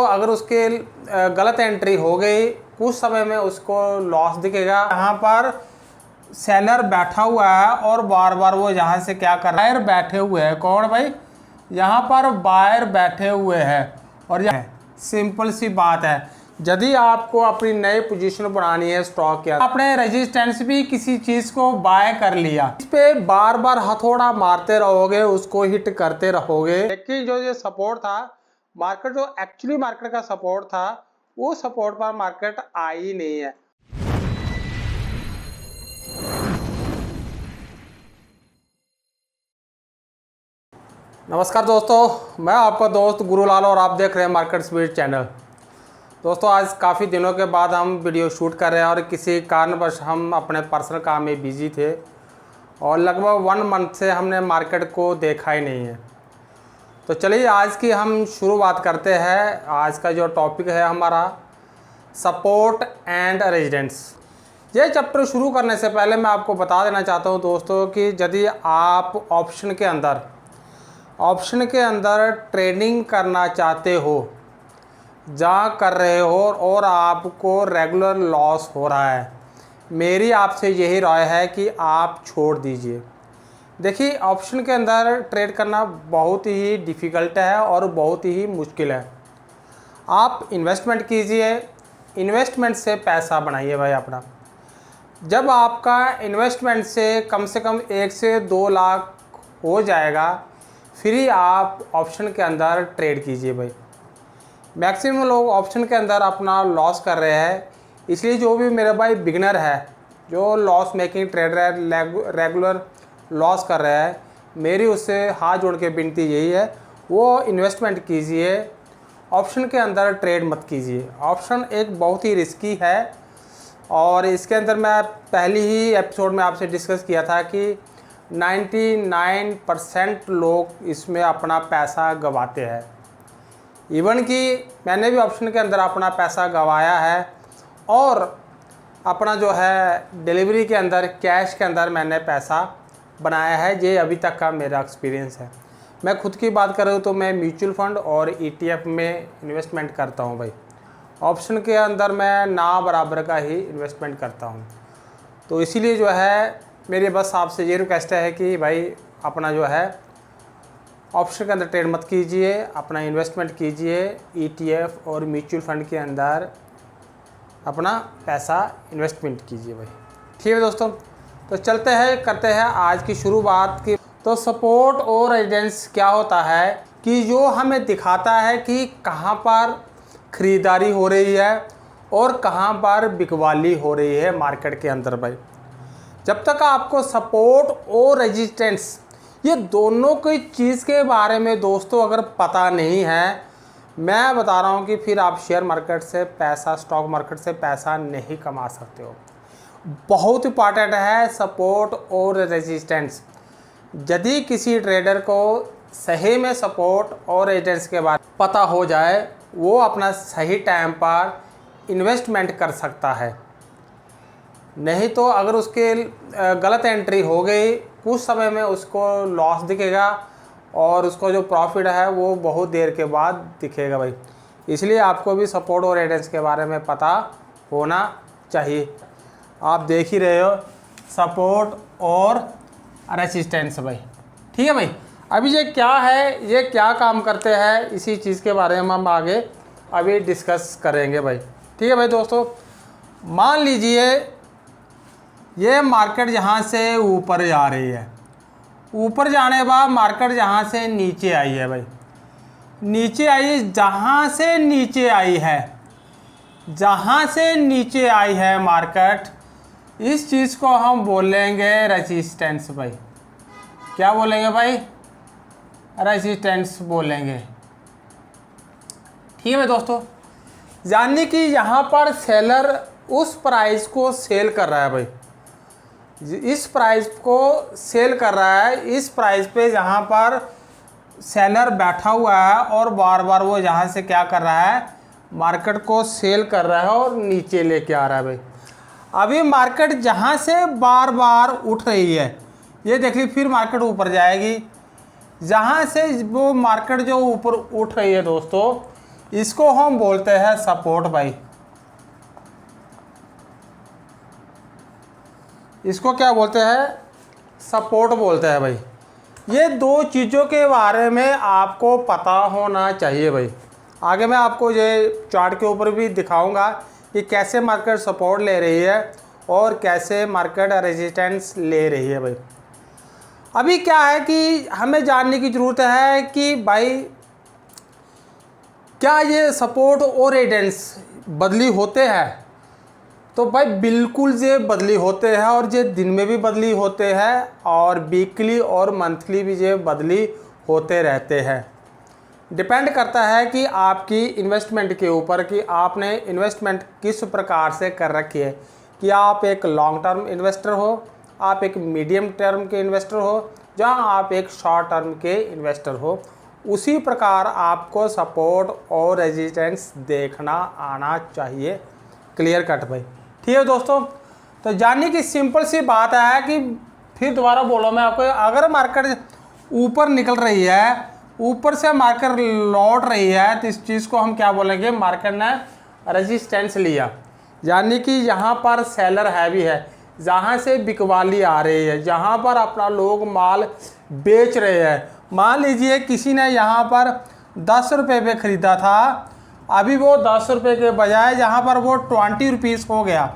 तो अगर उसके गलत एंट्री हो गई कुछ समय में उसको लॉस दिखेगा। यहाँ पर सेलर बैठा हुआ है और बार बार वो यहाँ से क्या कर रहा है, बायर बैठे हुए हैं। कौन भाई? यहाँ पर बायर बैठे हुए हैं। और यह सिंपल सी बात है, यदि आपको अपनी नई पोजीशन बनानी है स्टॉक के, आपने रेजिस्टेंस भी किसी चीज़ को बाय कर लिया, इस पे बार बार हथौड़ा मारते रहोगे, उसको हिट करते रहोगे, लेकिन जो ये सपोर्ट था मार्केट, जो एक्चुअली मार्केट का सपोर्ट था, वो सपोर्ट पर मार्केट आई नहीं है। नमस्कार दोस्तों, मैं आपका दोस्त गुरुलाल और आप देख रहे हैं मार्केट स्पीड चैनल। दोस्तों, आज काफ़ी दिनों के बाद हम वीडियो शूट कर रहे हैं और किसी कारणवश हम अपने पर्सनल काम में बिजी थे और लगभग 1 मंथ से हमने मार्केट को देखा ही नहीं है। तो चलिए आज की हम शुरुआत करते हैं। आज का जो टॉपिक है हमारा सपोर्ट एंड रेजिस्टेंस। ये चैप्टर शुरू करने से पहले मैं आपको बता देना चाहता हूँ दोस्तों कि यदि आप ऑप्शन के अंदर ट्रेडिंग करना चाहते हो, जहाँ कर रहे हो और आपको रेगुलर लॉस हो रहा है, मेरी आपसे यही राय है कि आप छोड़ दीजिए। देखिए, ऑप्शन के अंदर ट्रेड करना बहुत ही डिफ़िकल्ट है और बहुत ही मुश्किल है। आप इन्वेस्टमेंट कीजिए, इन्वेस्टमेंट से पैसा बनाइए भाई अपना। जब आपका इन्वेस्टमेंट से कम 1 से 2 लाख हो जाएगा, फिर ही आप ऑप्शन के अंदर ट्रेड कीजिए भाई। मैक्सिमम लोग ऑप्शन के अंदर अपना लॉस कर रहे हैं, इसलिए जो भी मेरे भाई बिगनर है, जो लॉस मेकिंग ट्रेडर है, रेगुलर लॉस कर रहे हैं, मेरी उससे हाथ जोड़ के विनती यही है, वो इन्वेस्टमेंट कीजिए, ऑप्शन के अंदर ट्रेड मत कीजिए। ऑप्शन एक बहुत ही रिस्की है और इसके अंदर मैं पहली ही एपिसोड में आपसे डिस्कस किया था कि 99% लोग इसमें अपना पैसा गंवाते हैं। इवन कि मैंने भी ऑप्शन के अंदर अपना पैसा गंवाया है और अपना जो है डिलीवरी के अंदर, कैश के अंदर मैंने पैसा बनाया है। ये अभी तक का मेरा एक्सपीरियंस है। मैं खुद की बात करूँ तो मैं म्यूचुअल फंड और ETF में इन्वेस्टमेंट करता हूँ भाई। ऑप्शन के अंदर मैं ना बराबर का ही इन्वेस्टमेंट करता हूँ। तो इसीलिए जो है मेरी बस आपसे ये रिक्वेस्ट है कि भाई अपना जो है ऑप्शन के अंदर ट्रेड मत कीजिए, अपना इन्वेस्टमेंट कीजिए ETF और म्यूचुअल फंड के अंदर अपना पैसा इन्वेस्टमेंट कीजिए भाई। ठीक है दोस्तों, तो चलते हैं, करते हैं आज की शुरुआत की। तो सपोर्ट और रेजिस्टेंस क्या होता है कि जो हमें दिखाता है कि कहाँ पर ख़रीदारी हो रही है और कहाँ पर बिकवाली हो रही है मार्केट के अंदर भाई। जब तक आपको सपोर्ट और रेजिस्टेंस ये दोनों की चीज़ के बारे में दोस्तों अगर पता नहीं है, मैं बता रहा हूँ कि फिर आप शेयर मार्केट से पैसा, स्टॉक मार्केट से पैसा नहीं कमा सकते हो। बहुत इंपॉर्टेंट है सपोर्ट और रेजिस्टेंस। यदि किसी ट्रेडर को सही में सपोर्ट और रेजिस्टेंस के बारे में पता हो जाए, वो अपना सही टाइम पर इन्वेस्टमेंट कर सकता है। नहीं तो अगर उसके गलत एंट्री हो गई कुछ समय में उसको लॉस दिखेगा और उसको जो प्रॉफिट है वो बहुत देर के बाद दिखेगा भाई। इसलिए आपको भी सपोर्ट और रेजिस्टेंस के बारे में पता होना चाहिए। आप देख ही रहे हो सपोर्ट और रेजिस्टेंस भाई। ठीक है भाई, अभी ये क्या है, ये क्या काम करते हैं, इसी चीज़ के बारे में हम आगे अभी डिस्कस करेंगे भाई। ठीक है भाई दोस्तों, मान लीजिए ये मार्केट यहाँ से ऊपर जा रही है, ऊपर जाने के बाद मार्केट यहाँ से नीचे आई है भाई, नीचे आई, जहाँ से नीचे आई है, जहाँ से नीचे आई है मार्केट, इस चीज़ को हम बोलेंगे रेजिस्टेंस भाई। क्या बोलेंगे भाई? रेजिस्टेंस बोलेंगे। ठीक है भाई दोस्तों, यानी कि यहाँ पर सेलर उस प्राइस को सेल कर रहा है भाई, इस प्राइस को सेल कर रहा है, इस प्राइस पे जहाँ पर सेलर बैठा हुआ है और बार बार वो यहाँ से क्या कर रहा है, मार्केट को सेल कर रहा है और नीचे लेके आ रहा है भाई। अभी मार्केट जहाँ से बार बार उठ रही है, ये देखिए फिर मार्केट ऊपर जाएगी। जहाँ से वो मार्केट जो ऊपर उठ रही है दोस्तों, इसको हम बोलते हैं सपोर्ट भाई। इसको क्या बोलते हैं? सपोर्ट बोलते हैं भाई। ये दो चीज़ों के बारे में आपको पता होना चाहिए भाई। आगे मैं आपको ये चार्ट के ऊपर भी दिखाऊंगा कि कैसे मार्केट सपोर्ट ले रही है और कैसे मार्केट रेजिस्टेंस ले रही है भाई। अभी क्या है कि हमें जानने की ज़रूरत है कि भाई क्या ये सपोर्ट और रेजिस्टेंस बदली होते हैं? तो भाई बिल्कुल ये बदली होते हैं, और ये दिन में भी बदली होते हैं और वीकली और मंथली भी ये बदली होते रहते हैं। डिपेंड करता है कि आपकी इन्वेस्टमेंट के ऊपर कि आपने इन्वेस्टमेंट किस प्रकार से कर रखी है, कि आप एक लॉन्ग टर्म इन्वेस्टर हो, आप एक मीडियम टर्म के इन्वेस्टर हो, जहां आप एक शॉर्ट टर्म के इन्वेस्टर हो। उसी प्रकार आपको सपोर्ट और रेजिस्टेंस देखना आना चाहिए, क्लियर कट भाई। ठीक है दोस्तों, तो जानने की सिंपल सी बात है कि फिर दोबारा बोलो मैं आपको, अगर मार्केट ऊपर निकल रही है, ऊपर से मार्केट लौट रही है, तो इस चीज़ को हम क्या बोलेंगे? मार्केट ने रेजिस्टेंस लिया, यानी कि यहाँ पर सेलर हैवी है, जहाँ से बिकवाली आ रही है, जहाँ पर अपना लोग माल बेच रहे हैं। मान लीजिए किसी ने यहाँ पर 10 रुपये पे ख़रीदा था, अभी वो 10 रुपये के बजाय जहाँ पर वो 20 रुपीज़ हो गया,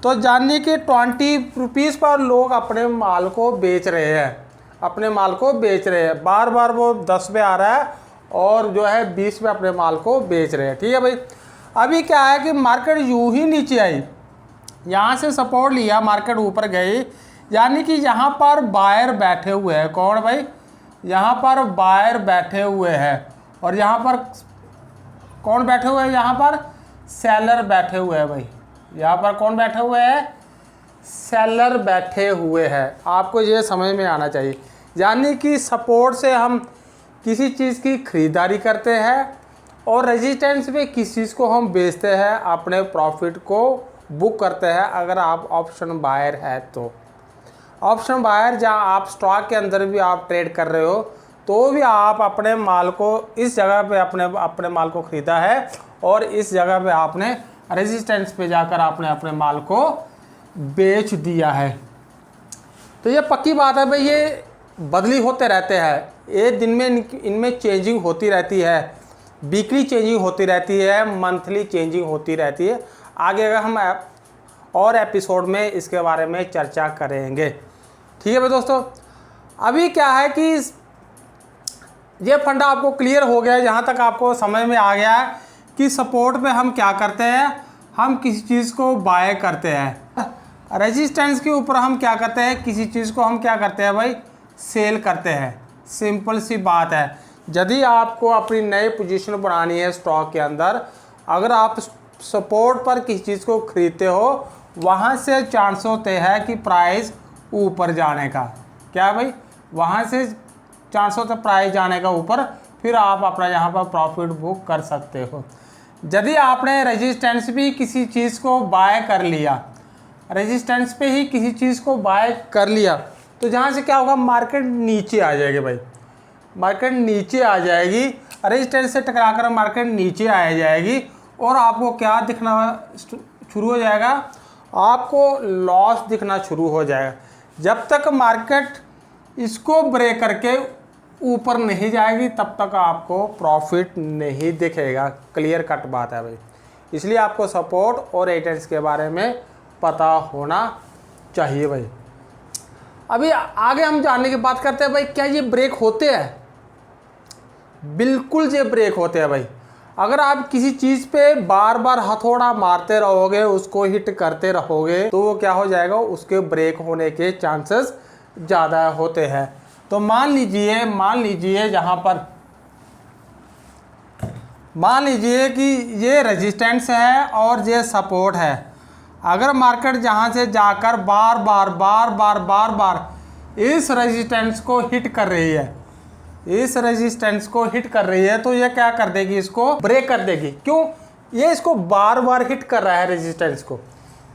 तो जानने कि 20 रुपीज़ पर लोग अपने माल को बेच रहे हैं, अपने माल को बेच रहे हैं। बार बार वो 10 पे आ रहा है और जो है 20 पे अपने माल को बेच रहे हैं। ठीक है भाई। अभी क्या है कि मार्केट यूं ही नीचे आई, यहाँ से सपोर्ट लिया, मार्केट ऊपर गई, यानी कि यहाँ पर बायर बैठे हुए हैं। कौन भाई? यहाँ पर बायर बैठे हुए हैं, और यहाँ पर कौन बैठे हुए हैं? यहाँ पर सेलर बैठे हुए हैं भाई। यहाँ पर कौन बैठे हुए हैं? सेलर बैठे हुए हैं। आपको ये समझ में आना चाहिए, यानी कि सपोर्ट से हम किसी चीज़ की खरीदारी करते हैं और रेजिस्टेंस पे किस चीज़ को हम बेचते हैं, अपने प्रॉफिट को बुक करते हैं। अगर आप ऑप्शन बायर है तो ऑप्शन बायर, जहाँ आप स्टॉक के अंदर भी आप ट्रेड कर रहे हो, तो भी आप अपने माल को इस जगह पे अपने माल को ख़रीदा है और इस जगह पे आपने रेजिस्टेंस पे जाकर आपने अपने माल को बेच दिया है। तो ये पक्की बात है भाई, ये बदली होते रहते हैं, ये दिन में इनमें चेंजिंग होती रहती है, वीकली चेंजिंग होती रहती है, मंथली चेंजिंग होती रहती है। आगे अगर हम और एपिसोड में इसके बारे में चर्चा करेंगे। ठीक है भाई दोस्तों, अभी क्या है कि ये फंडा आपको क्लियर हो गया है, जहाँ तक आपको समझ में आ गया है कि सपोर्ट पे हम क्या करते हैं, हम किसी चीज़ को बाय करते हैं। रेजिस्टेंस के ऊपर हम क्या करते हैं, किसी चीज़ को हम क्या करते हैं भाई, सेल करते हैं। सिंपल सी बात है। यदि आपको अपनी नई पोजीशन बनानी है स्टॉक के अंदर, अगर आप सपोर्ट पर किसी चीज़ को खरीदते हो, वहाँ से चांस होते हैं कि प्राइस ऊपर जाने का। क्या भाई? वहाँ से चांस होता है प्राइस जाने का ऊपर, फिर आप अपना यहाँ पर प्रॉफिट बुक कर सकते हो। यदि आपने रेजिस्टेंस भी किसी चीज़ को बाय कर लिया, रेजिस्टेंस पे ही किसी चीज़ को बाय कर लिया, तो जहाँ से क्या होगा, मार्केट नीचे आ जाएगी भाई, मार्केट नीचे आ जाएगी, रेजिस्टेंस से टकरा कर मार्केट नीचे आ जाएगी, और आपको क्या दिखना शुरू हो जाएगा, आपको लॉस दिखना शुरू हो जाएगा। जब तक मार्केट इसको ब्रेक करके ऊपर नहीं जाएगी, तब तक आपको प्रॉफिट नहीं दिखेगा। क्लियर कट बात है भाई। इसलिए आपको सपोर्ट और रेजिस्टेंस के बारे में पता होना चाहिए भाई। अभी आगे हम जानने की बात करते हैं भाई, क्या ये ब्रेक होते हैं? बिल्कुल ये ब्रेक होते हैं भाई। अगर आप किसी चीज़ पे बार बार हथौड़ा मारते रहोगे, उसको हिट करते रहोगे, तो वो क्या हो जाएगा, उसके ब्रेक होने के चांसेस ज़्यादा होते हैं। तो मान लीजिए जहाँ पर मान लीजिए कि ये रेजिस्टेंस है और ये सपोर्ट है। अगर मार्केट जहाँ से जाकर बार बार इस रेजिस्टेंस को हिट कर रही है, इस रेजिस्टेंस को हिट कर रही है, तो ये क्या कर देगी, इसको ब्रेक कर देगी। क्यों? ये इसको बार बार हिट कर रहा है, रेजिस्टेंस को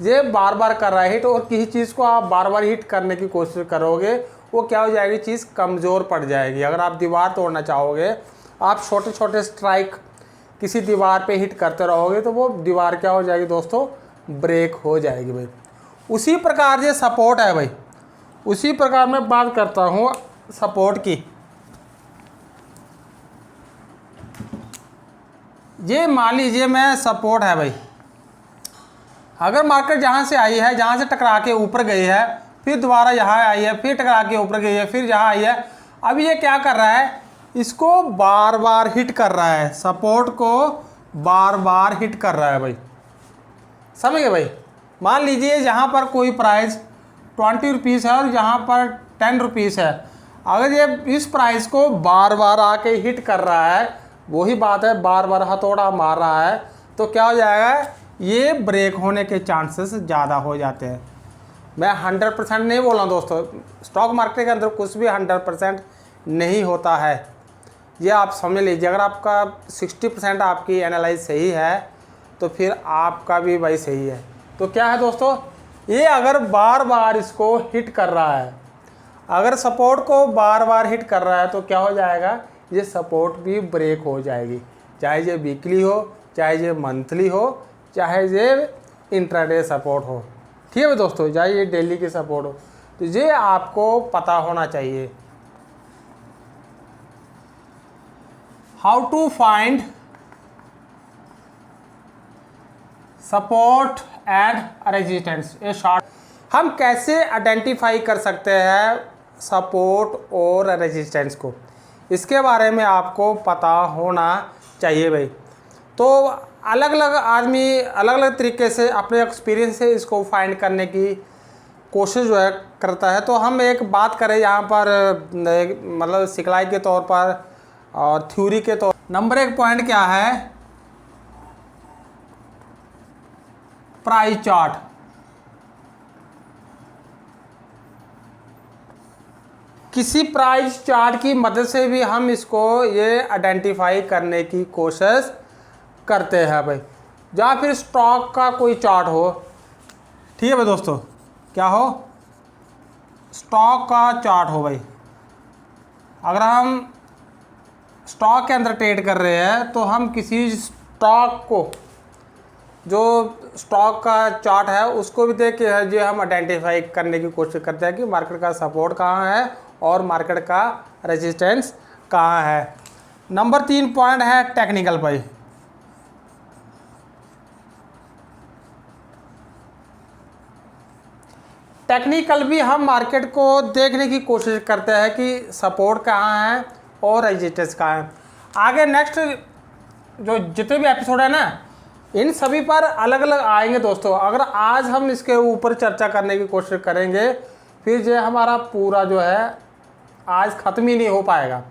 ये बार बार कर रहा है हिट, और किसी चीज़ को आप बार बार हिट करने की कोशिश करोगे, वो क्या हो जाएगी, चीज़ कमज़ोर पड़ जाएगी। अगर आप दीवार तोड़ना चाहोगे, आप छोटे छोटे स्ट्राइक किसी दीवार पे हिट करते रहोगे तो वो दीवार क्या हो जाएगी दोस्तों, ब्रेक हो जाएगी भाई। उसी प्रकार ये सपोर्ट है भाई, उसी प्रकार मैं बात करता हूँ सपोर्ट की। ये मान लीजिए मैं सपोर्ट है भाई, अगर मार्केट जहाँ से आई है, जहाँ से टकरा के ऊपर गई है, फिर दोबारा यहाँ आई है, फिर टकरा के ऊपर गई है, फिर यहाँ आई है, अब ये क्या कर रहा है, इसको बार बार हिट कर रहा है, सपोर्ट को बार बार हिट कर रहा है भाई, समझ गए भाई। मान लीजिए यहाँ पर कोई प्राइस 20 रुपीज़ है और यहाँ पर 10 रुपीज़ है, अगर ये इस प्राइस को बार बार आके हिट कर रहा है, वही बात है बार बार हथौड़ा मार रहा है, तो क्या हो जाएगा, ये ब्रेक होने के चांसेस ज़्यादा हो जाते हैं। मैं 100% नहीं बोल रहा हूँ दोस्तों, स्टॉक मार्केट के अंदर कुछ भी 100% नहीं होता है, ये आप समझ लीजिए। अगर आपका 60% आपकी एनालाइज सही है तो फिर आपका भी भाई सही है। तो क्या है दोस्तों, ये अगर बार बार इसको हिट कर रहा है, अगर सपोर्ट को बार बार हिट कर रहा है तो क्या हो जाएगा, ये सपोर्ट भी ब्रेक हो जाएगी, चाहे ये वीकली हो, चाहे ये मंथली हो, चाहे ये इंट्राडे सपोर्ट हो, ठीक है दोस्तों, चाहे ये डेली की सपोर्ट हो। तो ये आपको पता होना चाहिए। How to find support and resistance, ये शॉर्ट, हम कैसे आइडेंटिफाई कर सकते हैं सपोर्ट और रेजिस्टेंस को, इसके बारे में आपको पता होना चाहिए भाई। तो अलग अलग आदमी अलग अलग तरीके से अपने एक्सपीरियंस से इसको फाइंड करने की कोशिश जो है करता है। तो हम एक बात करें यहाँ पर मतलब सिखलाई के तौर पर और थ्योरी के तौर, नंबर 1 पॉइंट क्या है, प्राइस चार्ट। किसी प्राइस चार्ट की मदद से भी हम इसको ये आइडेंटिफाई करने की कोशिश करते हैं भाई, या फिर स्टॉक का कोई चार्ट हो, ठीक है भाई दोस्तों, क्या हो, स्टॉक का चार्ट हो भाई। अगर हम स्टॉक के अंदर ट्रेड कर रहे हैं तो हम किसी स्टॉक को, जो स्टॉक का चार्ट है उसको भी देख के जो हम आइडेंटिफाई करने की कोशिश करते हैं कि मार्केट का सपोर्ट कहाँ है और मार्केट का रेजिस्टेंस कहाँ है। नंबर 3 पॉइंट है टेक्निकल भाई। टेक्निकल भी हम मार्केट को देखने की कोशिश करते हैं कि सपोर्ट कहाँ है और रेजिस्टेंस कहाँ है। आगे नेक्स्ट जो जितने भी एपिसोड है ना, इन सभी पर अलग अलग आएंगे दोस्तों। अगर आज हम इसके ऊपर चर्चा करने की कोशिश करेंगे फिर जो हमारा पूरा जो है आज ख़त्म ही नहीं हो पाएगा।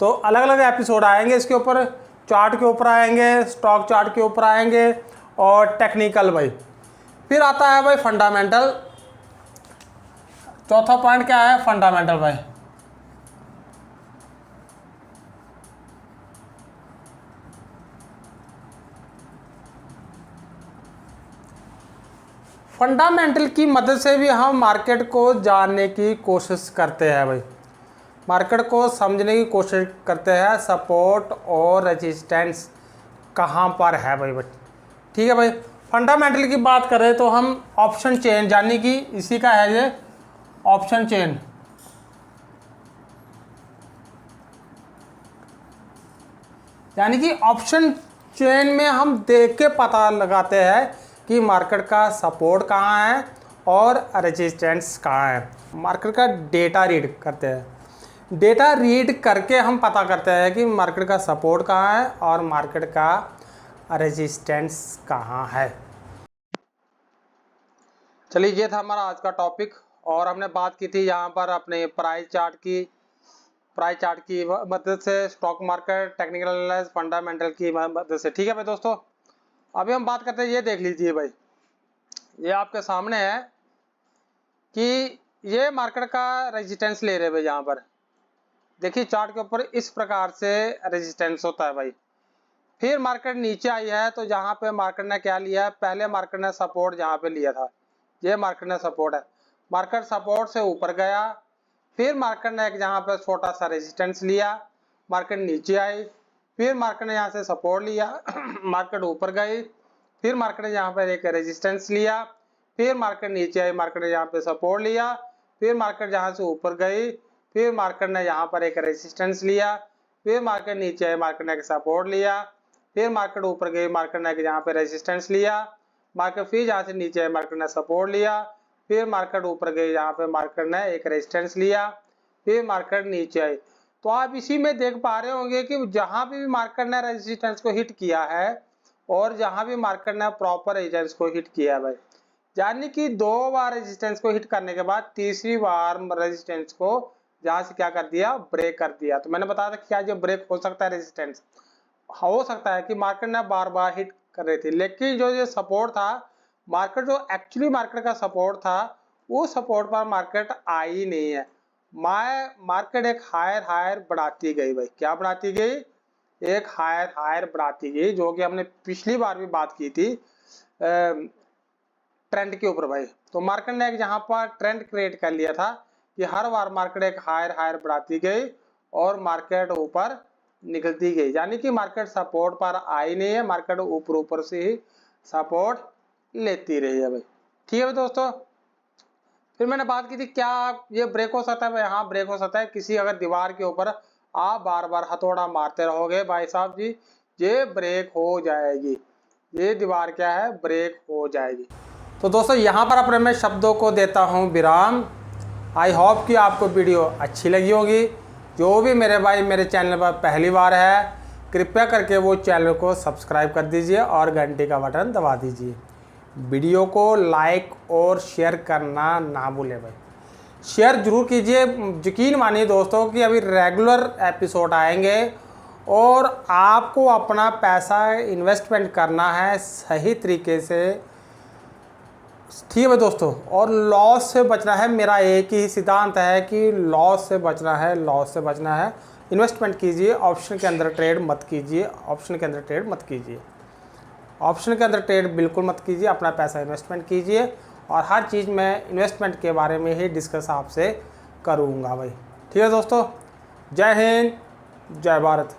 तो अलग अलग एपिसोड आएंगे इसके ऊपर, चार्ट के ऊपर आएंगे, स्टॉक चार्ट के ऊपर आएंगे और टेक्निकल भाई। फिर आता है भाई फंडामेंटल। चौथा पॉइंट क्या है, फंडामेंटल भाई। फंडामेंटल की मदद से भी हम मार्केट को जानने की कोशिश करते हैं भाई, मार्केट को समझने की कोशिश करते हैं सपोर्ट और रेजिस्टेंस कहाँ पर है भाई। ठीक है भाई, फंडामेंटल की बात करें तो हम ऑप्शन चेन, यानी कि इसी का है ये ऑप्शन चेन। यानी कि ऑप्शन चेन में हम देख के पता लगाते हैं कि मार्केट का सपोर्ट कहाँ है और रेजिस्टेंस कहाँ है। मार्केट का डेटा रीड करते हैं, डेटा रीड करके हम पता करते हैं कि मार्केट का सपोर्ट कहाँ है और मार्केट का रेजिस्टेंस कहाँ है। चलिए, ये था हमारा आज का टॉपिक और हमने बात की थी यहाँ पर अपने प्राइस चार्ट की मदद से, stock market, technical analysis, fundamental की मदद से। ठीक है भाई दोस्तों, अभी हम बात करते हैं, ये देख लीजिए भाई, ये आपके सामने है कि ये मार्केट का रेजिस्टेंस ले रहे भाई। यहाँ पर देखिए चार्ट के ऊपर इस प्रकार से रेजिस्टेंस होता है भाई। फिर मार्केट नीचे आई है तो जहाँ पे मार्केट ने क्या लिया है, पहले मार्केट ने सपोर्ट यहाँ पे लिया था, ये मार्केट ने सपोर्ट है, मार्केट सपोर्ट से ऊपर गया, फिर मार्केट ने एक जहाँ पे छोटा सा रेजिस्टेंस लिया, मार्केट नीचे आई, फिर मार्केट ने यहाँ से सपोर्ट लिया, मार्केट ऊपर गई, फिर मार्केट ने यहाँ पर एक रेजिस्टेंस लिया, फिर मार्केट नीचे आई, मार्केट ने यहाँ पे सपोर्ट लिया, फिर मार्केट जहाँ से ऊपर गई, फिर मार्केट ने यहाँ पर एक रेजिस्टेंस लिया, फिर मार्केट नीचे आई, मार्केट ने एक सपोर्ट लिया, फिर मार्केट ऊपर गई, मार्केट ने यहाँ पे रेजिस्टेंस लिया, मार्केट फिर जहाँ से नीचे आई, मार्केट ने सपोर्ट लिया, फिर मार्केट ऊपर गई, यहाँ पे मार्केट ने एक रेजिस्टेंस लिया, फिर मार्केट नीचे आई। तो आप इसी में देख पा रहे होंगे कि जहां भी मार्केट ने रेजिस्टेंस को हिट किया है और जहां भी मार्केट ने प्रॉपर रेजिस्टेंस को हिट किया है भाई, यानी कि 2 बार रेजिस्टेंस को हिट करने के बाद तीसरी बार रेजिस्टेंस को जहां से क्या कर दिया, ब्रेक कर दिया। तो मैंने बताया था कि क्या जो ब्रेक हो सकता है रेजिस्टेंस, हो सकता है कि मार्केट ने बार बार हिट कर रही थी, लेकिन जो ये सपोर्ट था, मार्केट जो एक्चुअली मार्केट का सपोर्ट था, वो सपोर्ट पर मार्केट आई नहीं है। मार्केट एक हायर बढ़ाती गई भाई, क्या बढ़ाती गई, एक हायर बढ़ाती गई, जो कि हमने पिछली बार भी बात की थी ट्रेंड के ऊपर भाई। तो मार्केट ने एक यहाँ पर ट्रेंड क्रिएट कर लिया था कि हर बार मार्केट एक हायर बढ़ाती गई और मार्केट ऊपर निकलती गई, यानी कि मार्केट सपोर्ट पर आई नहीं है, मार्केट ऊपर से ही सपोर्ट लेती रही है भाई। ठीक है दोस्तों, फिर मैंने बात की थी क्या ये ब्रेक हो सकता है भाई, हाँ ब्रेक हो सकता है। किसी अगर दीवार के ऊपर आप बार बार हथौड़ा मारते रहोगे भाई साहब जी, ये ब्रेक हो जाएगी, ये दीवार क्या है, ब्रेक हो जाएगी। तो दोस्तों यहाँ पर अपने मैं शब्दों को देता हूँ विराम। आई होप कि आपको वीडियो अच्छी लगी होगी। जो भी मेरे भाई मेरे चैनल पर पहली बार है, कृपया करके वो चैनल को सब्सक्राइब कर दीजिए और घंटी का बटन दबा दीजिए। वीडियो को लाइक और शेयर करना ना भूलें भाई, शेयर जरूर कीजिए। यकीन मानिए दोस्तों कि अभी रेगुलर एपिसोड आएंगे और आपको अपना पैसा इन्वेस्टमेंट करना है सही तरीके से, ठीक है भाई दोस्तों, और लॉस से बचना है। मेरा एक ही सिद्धांत है कि लॉस से बचना है, लॉस से बचना है। इन्वेस्टमेंट कीजिए, ऑप्शन के अंदर ट्रेड मत कीजिए, ऑप्शन के अंदर ट्रेड मत कीजिए, ऑप्शन के अंदर ट्रेड बिल्कुल मत कीजिए। अपना पैसा इन्वेस्टमेंट कीजिए और हर चीज़ में इन्वेस्टमेंट के बारे में ही डिस्कस आपसे करूँगा भाई। ठीक है दोस्तों, जय हिंद, जय भारत।